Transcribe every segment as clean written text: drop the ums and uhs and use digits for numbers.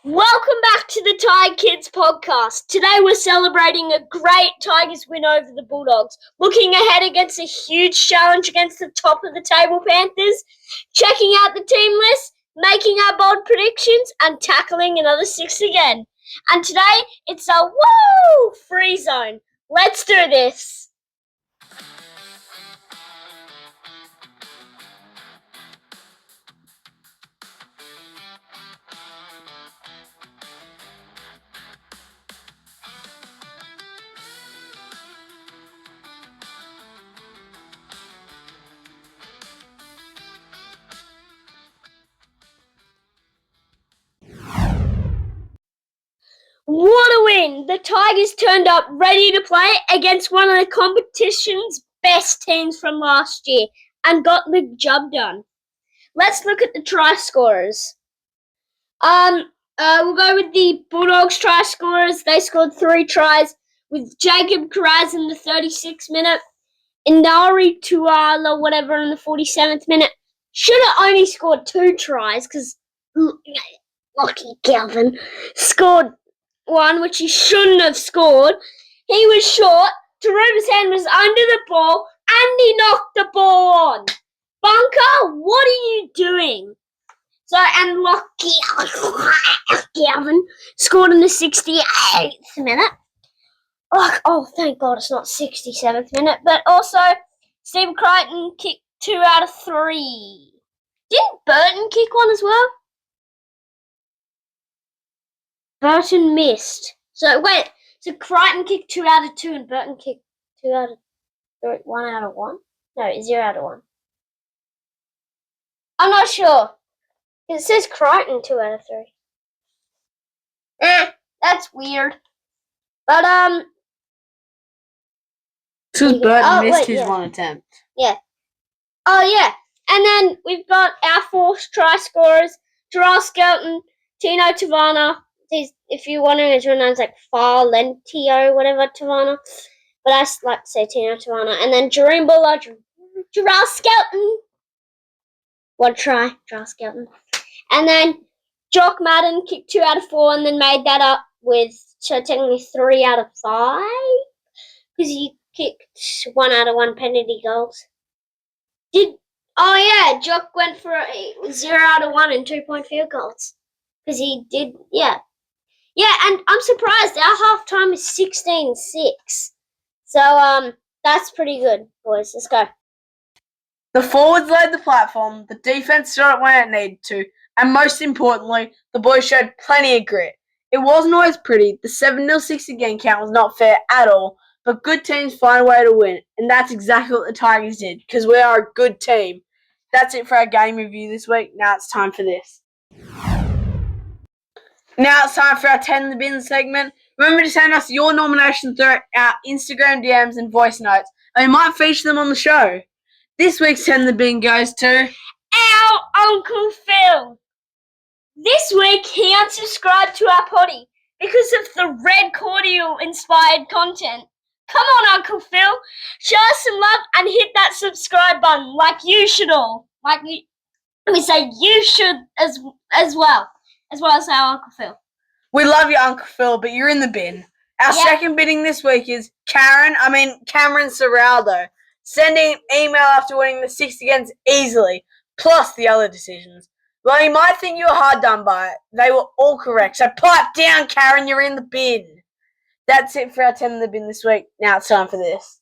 Welcome back to the Tiger Kids podcast. Today we're celebrating a great Tigers win over the Bulldogs, looking ahead against a huge challenge against the top of the table Panthers, checking out the team list, making our bold predictions, and tackling another six again. And today it's a woo free zone. Let's do this. What a win! The Tigers turned up ready to play against one of the competition's best teams from last year and got the job done. Let's look at the try scorers. We'll go with the Bulldogs try scorers. They scored 3 tries with Jacob Carraz in the 36th minute, Inari Tuala, whatever, in the 47th minute. Should have only scored 2 tries because lucky Galvin scored one which he shouldn't have scored. He was short. Taruba's hand was under the ball and he knocked the ball on. Bunker, what are you doing? So, and lucky Galvin scored in the 68th minute. Oh, thank God it's not 67th minute. But also, Stephen Crichton kicked 2 out of 3. Didn't Burton kick one as well? Burton missed. So Crichton kicked 2 out of 2 and Burton kicked 2 out of 3, 1 out of 1? No, 0 out of 1. I'm not sure. It says Crichton 2 out of 3. That's weird. But, Because Burton missed his one attempt. Yeah. Oh, yeah. And then we've got our 4 try scorers, Gerard Skelton, Tino Tavana. If you're wondering, his real name's like Farlentio, whatever, Tavana. But I like to say Tino Tavana. And then Jerome Buller, Gerard Skelton. 1 try, Gerard Skelton. And then Jock Madden kicked 2 out of 4 and then made that up with, so technically 3 out of 5. Because he kicked 1 out of 1 penalty goals. Jock went for 0 out of 1 and 2-point field goals. Because he did, yeah. Yeah, and I'm surprised our halftime is 16-6. So, that's pretty good, boys. Let's go. The forwards laid the platform, the defense shot it when it needed to, and most importantly, the boys showed plenty of grit. It wasn't always pretty. The 7-0-6 again count was not fair at all, but good teams find a way to win, and that's exactly what the Tigers did, because we are a good team. That's it for our game review this week. Now it's time for this. Now it's time for our 10 in the bin segment. Remember to send us your nominations through our Instagram DMs and voice notes, and we might feature them on the show. This week's 10 in the bin goes to our Uncle Phil. This week he unsubscribed to our potty because of the red cordial inspired content. Come on, Uncle Phil, show us some love and hit that subscribe button like you should all. We say you should as well as our Uncle Phil. We love you, Uncle Phil, but you're in the bin. Our second bidding this week is Cameron Serraldo, sending an email after winning the 6 against easily, plus the other decisions. Well, you might think you were hard done by it. They were all correct. So pipe down, Karen, you're in the bin. That's it for our 10 in the bin this week. Now it's time for this.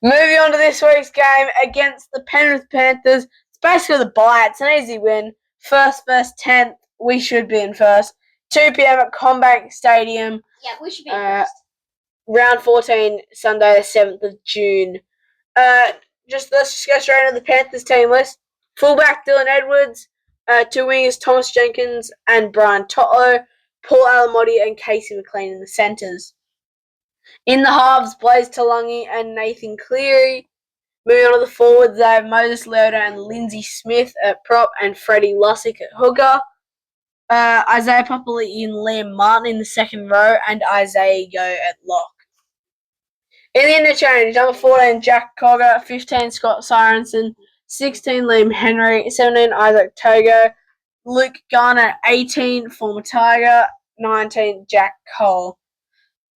Moving on to this week's game against the Penrith Panthers. It's basically the bye. It's an easy win. First versus 10th. We should be in first. 2 p.m. at Combank Stadium. Yeah, we should be in first. Round 14, Sunday the 7th of June. Let's just go straight into the Panthers team list. Fullback Dylan Edwards. 2 wingers Thomas Jenkins and Brian Totlo. Paul Alamotti and Casey McLean in the centres. In the halves, Blaze Talangi and Nathan Cleary. Moving on to the forwards, they have Moses Leota and Lindsay Smith at prop and Freddie Lussick at hooker. Isaiah Papali'i and Liam Martin in the second row and Isaiah Yo at lock. In the interchange, number 14, Jack Cogger, 15, Scott Sorensen, 16, Liam Henry, 17, Isaac Togo, Luke Garner, 18, former Tiger, 19, Jack Cole.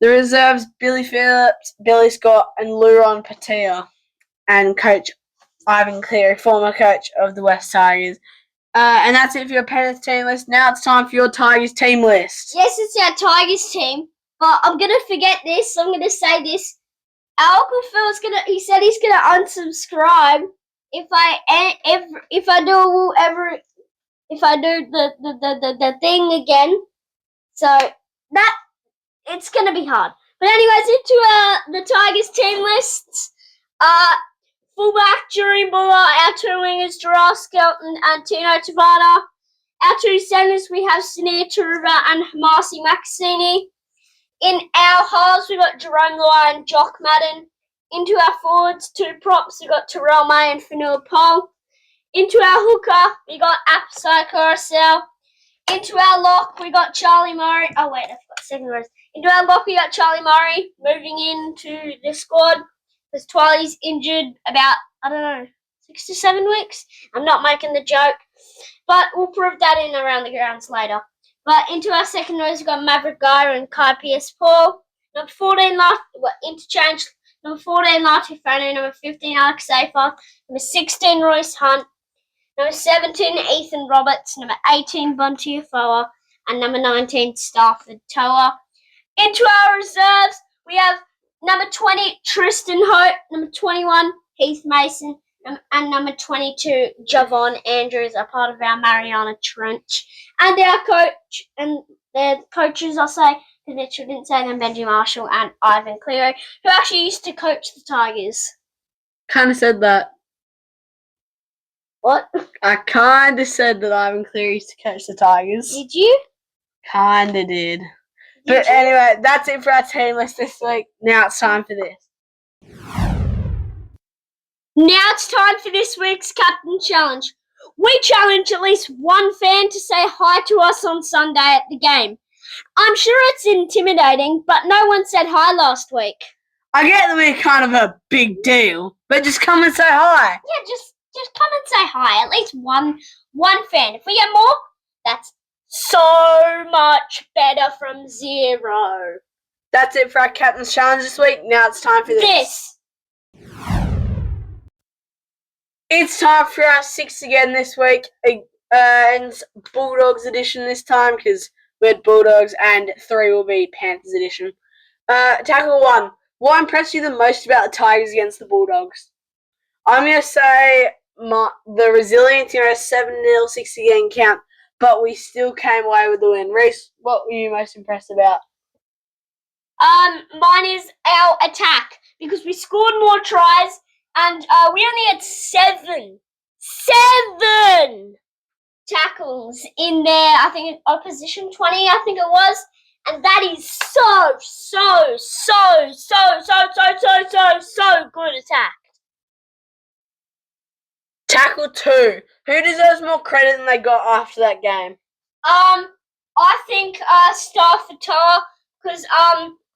The reserves, Billy Phillips, Billy Scott, and Luron Patea, and coach Ivan Cleary, former coach of the West Tigers. And that's it for your Panthers team list. Now it's time for your Tigers team list. Yes, it's our Tigers team, but I'm gonna forget this. I'm gonna say this. Our Uncle Phil's he said he's gonna unsubscribe if I do the thing again. So that it's gonna be hard. But anyways, into the Tigers team lists. Fullback Jerry Buller, our two wingers Gerard Skelton and Tino Tabata. Our two centers we have Sinead Taruba and Marcy Maxini. In our halves we got Jerome Loy and Jock Madden. Into our forwards, two props we got Terrell May and Fanua Pong. Into our hooker we got Apsai Carousel. Into our lock we got Charlie Murray. Oh wait, I forgot second rows. Into our lock we got Charlie Murray moving into the squad. Because Twiley's injured about, 6 to 7 weeks. I'm not making the joke. But we'll prove that in around the grounds later. But into our second rows, we've got Maverick Geyer and Kai Pierce-Paul. Number 14, interchange. Number 14, Lati Fanny. Number 15, Alex Safer. Number 16, Royce Hunt. Number 17, Ethan Roberts. Number 18, Bunty Afoa. And number 19, Stafford Toa. Into our reserves, we have number 20, Tristan Hope. Number 21, Heath Mason. And number 22, Javon Andrews, are part of our Mariana Trench. And our coach, and their coaches, I'll say, because Mitchell didn't say them, Benji Marshall and Ivan Cleary, who actually used to coach the Tigers. Kind of said that. What? I kind of said that Ivan Cleary used to coach the Tigers. Did you? Kind of did. But anyway, that's it for our team list this week. Now it's time for this. Now it's time for this week's Captain Challenge. We challenge at least one fan to say hi to us on Sunday at the game. I'm sure it's intimidating, but no one said hi last week. I get that we're kind of a big deal, but just come and say hi. Yeah, just come and say hi. At least one fan. If we get more, that's so much better from 0. That's it for our Captain's Challenge this week. Now it's time for this. It's time for our 6 again this week, and it's Bulldogs edition this time because we had Bulldogs, and 3 will be Panthers edition. Tackle 1. What impressed you the most about the Tigers against the Bulldogs? I'm going to say the resilience, 7-0, 60 game count, but we still came away with the win. Reece, what were you most impressed about? Mine is our attack, because we scored more tries. And we only had 7 tackles in there. I think opposition 20, I think it was. And that is so good attack. Tackle 2. Who deserves more credit than they got after that game? I think Stafford Toa, because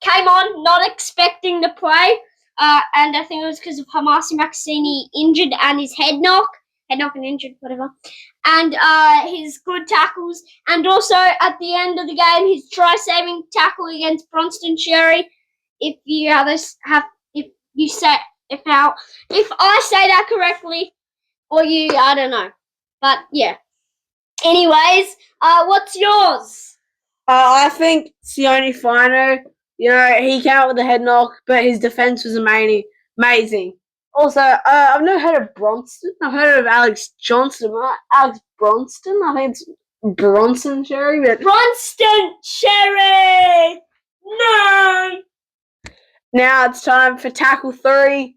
came on not expecting to play. And I think it was because of Hamasi Maxini injured and his head knock and injured, whatever. And his good tackles, and also at the end of the game, his try-saving tackle against Bronston Sherry. If I say that correctly, or I don't know, but yeah. Anyways, what's yours? I think Sione Fino. He came out with a head knock, but his defense was amazing. Also, I've never heard of Bronston. I've heard of Alex Johnston. Alex Bronston? I think it's Bronson Sherry. But Bronston Sherry! No! Now it's time for tackle 3.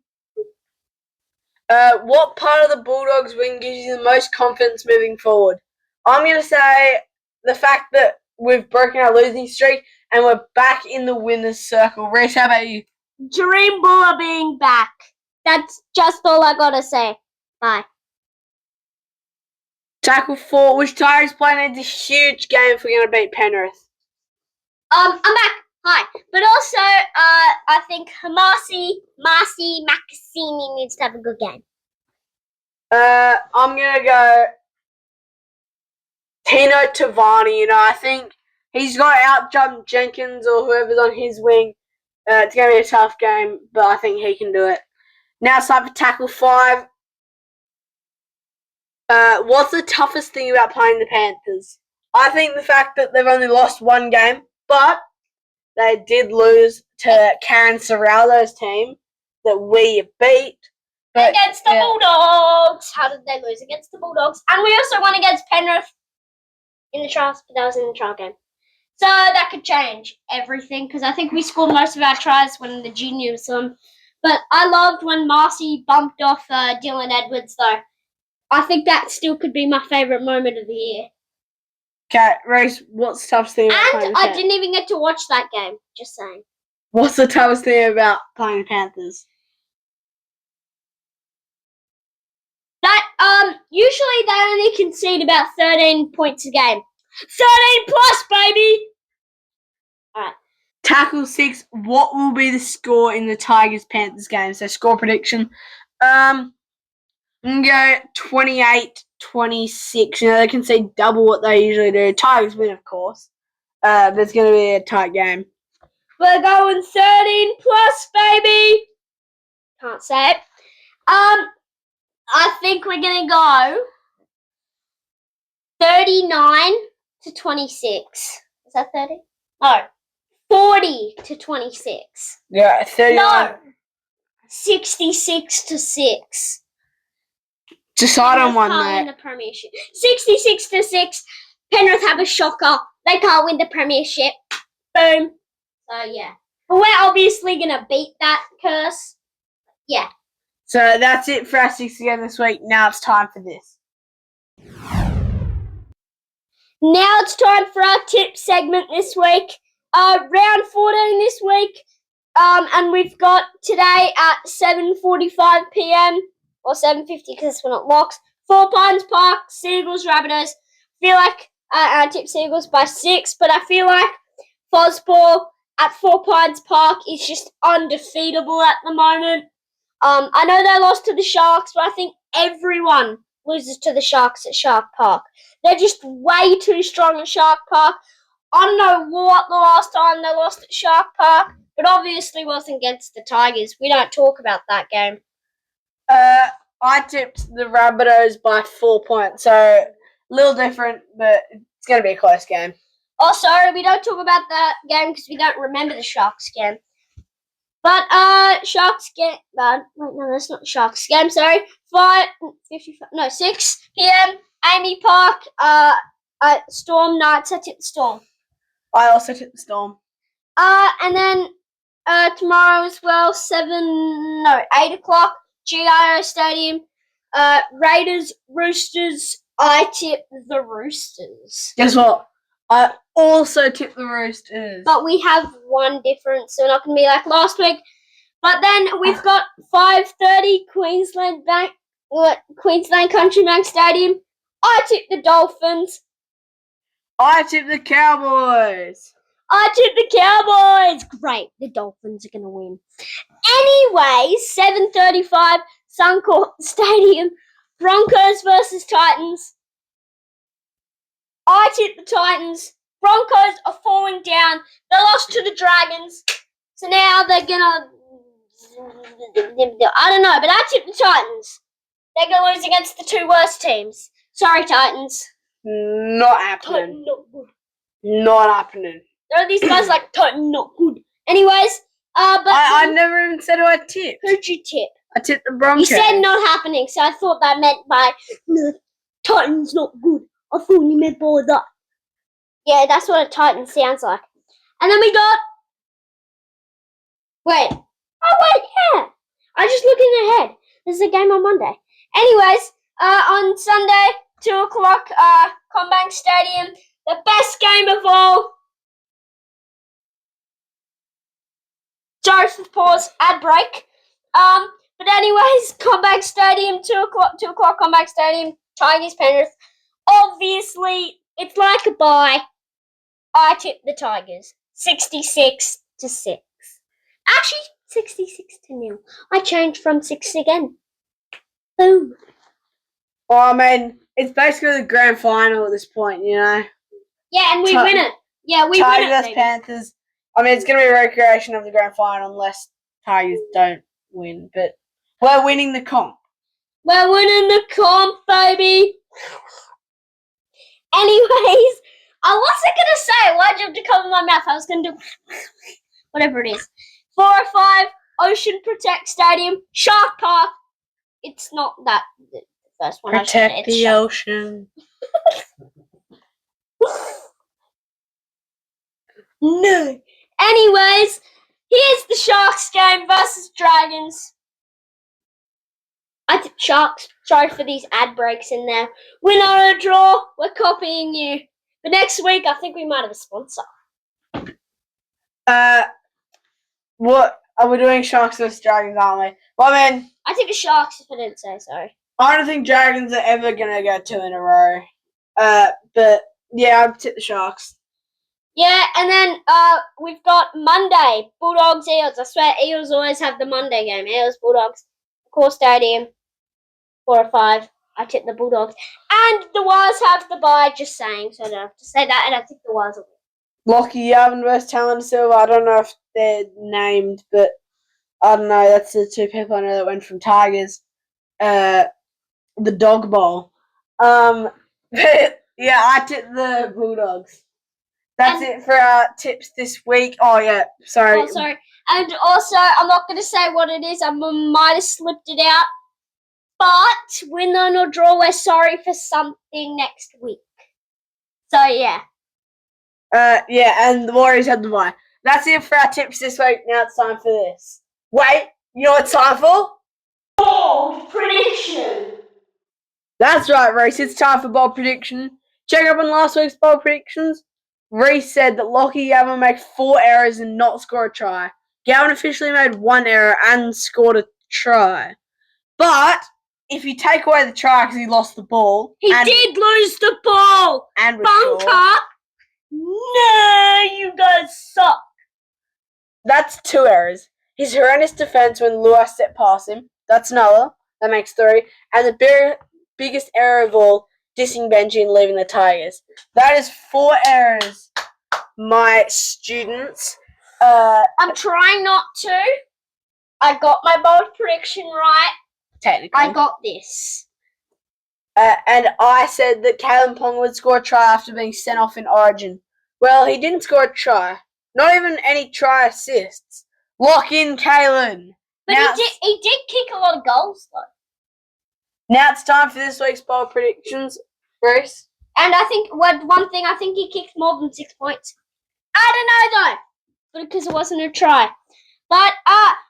What part of the Bulldogs win gives you the most confidence moving forward? I'm going to say the fact that we've broken our losing streak and we're back in the winner's circle. Reece, how about you? Dream Buller being back. That's just all I gotta say. Bye. Tackle 4. Which Tigers playing this huge game if we're going to beat Penrith? I'm back. Hi. But also, I think Marcy Maxini needs to have a good game. I'm going to go Tino Tavani, I think he's got to out-jump Jenkins or whoever's on his wing. It's going to be a tough game, but I think he can do it. Now it's time for Tackle 5. What's the toughest thing about playing the Panthers? I think the fact that they've only lost one game, but they did lose to Karen Serraldo's team that we beat. But, against the Bulldogs. How did they lose against the Bulldogs? And we also won against Penrith in the trials, but that was in the trial game. So that could change everything because I think we scored most of our tries when the juniors won. But I loved when Marcy bumped off Dylan Edwards, though. I think that still could be my favourite moment of the year. Okay, Rose, what's the toughest thing about playing the Panthers? And I didn't even get to watch that game, just saying. What's the toughest thing about playing the Panthers? That usually they only concede about 13 points a game. 13 plus, baby! Alright. Tackle 6, what will be the score in the Tigers-Panthers game? So score prediction. I'm going to go 28-26. They concede double what they usually do. Tigers win, of course. But it's going to be a tight game. We're going 13 plus, baby! Can't say it. I think we're going to go 39-26. Is that 30? No. 40-26. Yeah, 39. No. 66-6. Decide on one, can't win mate. the premiership. 66-6. Penrith have a shocker. They can't win the premiership. Boom. So yeah. But we're obviously gonna beat that curse. Yeah. So that's it for our 6 again this week. Now it's time for this. Now it's time for our tip segment this week. Round 14 this week. And we've got today at 7:45 p.m. or 7:50 because it's when it locks. 4 Pines Park, Seagulls, Rabbitohs. Feel like I tip Seagulls by 6, but I feel like Fosball at 4 Pines Park is just undefeatable at the moment. I know they lost to the Sharks, but I think everyone loses to the Sharks at Shark Park. They're just way too strong at Shark Park. I don't know what the last time they lost at Shark Park, but obviously wasn't against the Tigers. We don't talk about that game. I tipped the Rabbitohs by 4 points, so a little different, but it's going to be a close game. Oh, sorry, we don't talk about that game because we don't remember the Sharks game. But Sharks game. Wait, no, that's not the Sharks game. Sorry, 6 p.m. Amy Park. Storm Knights. I tipped the Storm. I also tipped the Storm. And then tomorrow as well, 8 o'clock, GIO Stadium. Raiders, Roosters. I tip the Roosters. Guess what? I also tipped the Roosters. But we have one difference, so we're not going to be like last week. But then we've got 5:30 Queensland Country Bank Stadium. I tip the Dolphins. I tipped the Cowboys. I tip the Cowboys. Great, the Dolphins are going to win. Anyway, 7:35 Suncorp Stadium. Broncos versus Titans. I tip the Titans. Broncos are falling down. They lost to the Dragons. So now they're going to... I don't know, but I tip the Titans. They're going to lose against the 2 worst teams. Sorry, Titans. Not happening. Titan not good. Not happening. There are these guys like Titan not good. Anyways, but... I never even said who I tipped. Who'd you tip? I tipped the Broncos. You said not happening, so I thought that meant by Titan's not good. I thought you meant by that. Yeah, that's what a Titan sounds like. And then we got... Wait, yeah. I just looking ahead. There's a game on Monday. Anyways, on Sunday, 2 o'clock, Combank Stadium. The best game of all. Sorry for the pause. Ad break. But anyways, Combank Stadium, 2 o'clock, Combank Stadium, Tigers, Panthers. Obviously, it's like a bye. I tip the Tigers. 66-6. Actually, 66-0. I changed from 6 again. Boom. Well, I mean, it's basically the grand final at this point, you know. Yeah, and we win it. Yeah, we win it, Tigers, baby. Panthers. I mean, it's going to be a recreation of the grand final unless Tigers don't win, but we're winning the comp. We're winning the comp, baby. Anyways, I wasn't going to say, why'd you have to cover my mouth? I was going to do whatever it is. 405 Ocean Protect Stadium, Shark Park. It's not that the first one. Protect the ocean. No. Anyways, here's the Sharks game versus Dragons. I tipped Sharks. Sorry for these ad breaks in there. Win or a draw, we're copying you. But next week, I think we might have a sponsor. What are we doing? Sharks versus Dragons, aren't we? Well, I mean, I think it's Sharks if I didn't say so. I don't think Dragons are ever gonna go 2 in a row. But yeah, I've tipped the Sharks. Yeah, and then we've got Monday, Bulldogs, Eels. I swear Eels always have the Monday game. Eels, Bulldogs, Core Stadium, 4 or 5. I tipped the Bulldogs. And the Wires have the bye, just saying. So I don't have to say that, and I think the Wires will win. Lockie Yavin versus Talon Silva. I don't know if they're named, but I don't know. That's the 2 people I know that went from Tigers. The Dog Bowl. But yeah, I tipped the Bulldogs. That's it for our tips this week. Oh, yeah. Sorry. Oh, sorry. And also, I'm not going to say what it is. I might have slipped it out. But win or draw, we're sorry for something next week. So, yeah. Yeah, and the Warriors had the bye. That's it for our tips this week. Now it's time for this. Wait, you know what it's time for? Bold prediction. That's right, Reese. It's time for bold prediction. Check up on last week's bold predictions. Reese said that Lockie Gavin would make 4 errors and not score a try. Gavin officially made 1 error and scored a try. But if you take away the try because he lost the ball. He did lose the ball. And was Bunker. short. No, you guys suck. That's 2 errors. His horrendous defense when Lua stepped past him. That's another. That makes 3. And the biggest error of all, dissing Benji and leaving the Tigers. That is 4 errors, my students. I'm trying not to. I got my bold prediction right. Technically. I got this. And I said that Kalen Pong would score a try after being sent off in Origin. Well, he didn't score a try. Not even any try assists. Lock in Kalen. But he did kick a lot of goals, though. Now it's time for this week's bold predictions, Grace. And I think one thing, I think he kicked more than 6 points. I don't know, though. But because it wasn't a try. But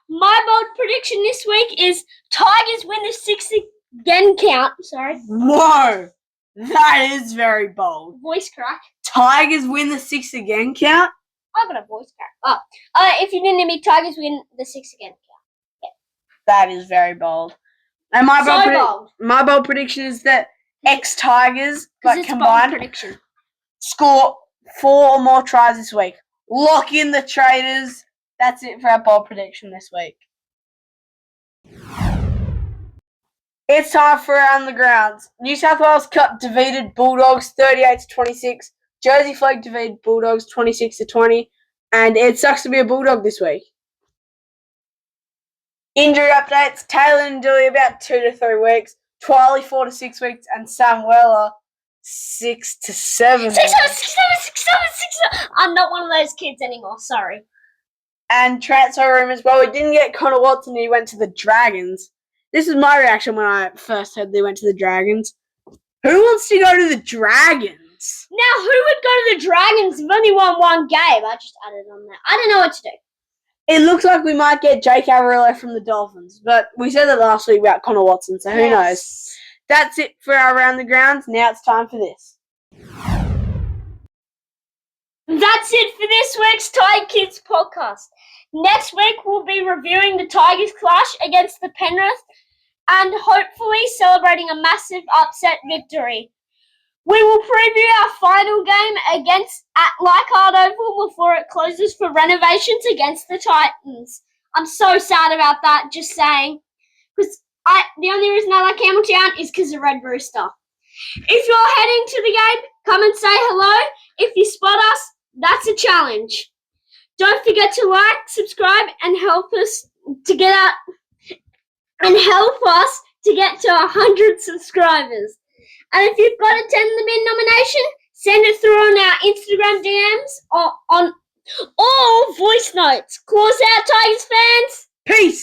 my bold prediction this week is Tigers win the 6 again count. Sorry. Whoa. That is very bold. Voice crack. Tigers win the 6 again count? I got a voice crack. If you didn't hear me, Tigers win the 6 again count. Yeah. That is very bold. And my bold prediction is that ex-Tigers, like combined, score 4 or more tries this week. Lock in the Traders. That's it for our bold prediction this week. It's time for Around the Grounds. New South Wales Cup defeated Bulldogs 38-26. Jersey Flag defeated Bulldogs 26-20. And it sucks to be a Bulldog this week. Injury updates. Taylor and Dewey about 2 to 3 weeks. Twiley 4 to 6 weeks. And Sam Weller 6 to 7 weeks. 6, 7. I'm not one of those kids anymore. Sorry. And transfer rumours. Well, we didn't get Connor Watson. He went to the Dragons. This is my reaction when I first heard they went to the Dragons. Who wants to go to the Dragons? Now, who would go to the Dragons? We've only won 1 game. I just added on that. I don't know what to do. It looks like we might get Jake Averillo from the Dolphins, but we said that last week about Connor Watson, so who knows? That's it for our Around the Grounds. Now it's time for this. That's it for this week's Tiger Kids podcast. Next week, we'll be reviewing the Tigers clash against the Penrith and hopefully celebrating a massive upset victory. We will preview our final game at Leichhardt Oval before it closes for renovations against the Titans. I'm so sad about that, just saying. Because the only reason I like Campbelltown is because of Red Rooster. If you're heading to the game, come and say hello. If you spot us, that's a challenge. Don't forget to like, subscribe, and help us to get out and help us to get to 100 subscribers. And if you've got a 10 the Min nomination, send it through on our Instagram DMs or on all voice notes. Claws out, Tigers fans! Peace!